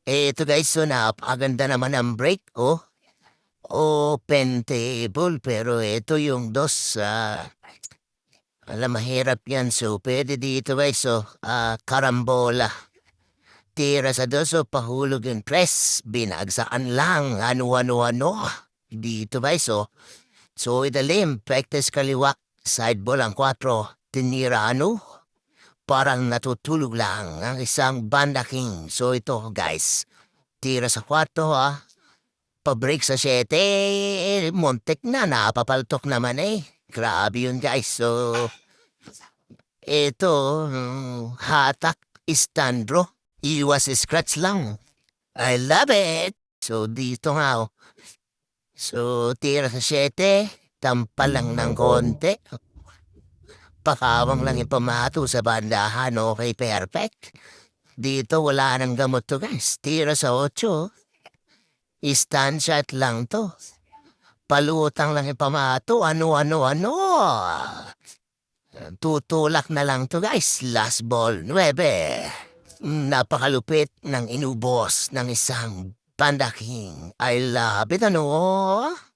Ito guys, so napakaganda naman ang break, oh. Open table, pero ito yung dos, alam, mahirap yan. So, pwede dito guys, so, karambola. Tira sa dos, so, pahulog yung tres. Binagsaan lang, ano. Dito guys, so. So, idalim, practice kaliwak. Sideball ang 4. Tinira ano? Parang natutulog lang ang isang banda king. So, ito guys. Tira sa 4, ha. Pabreak sa 7, muntik na, napapaltok naman eh. Grabe yun guys. So, ito, hatak istandro. Iwas scratch lang. I love it. So, dito nga oh. So, tira sa 7, tampal lang ng konti. Pakawang lang ipamato sa bandahan, okay, perfect. Dito wala nang gamot to guys. Tira sa 8, stand shot lang to. Palutang lang ipamato, ano. Tutulak na lang to guys, last ball, 9. Napakalupit ng inubos ng isang Panda King. I love it, ano?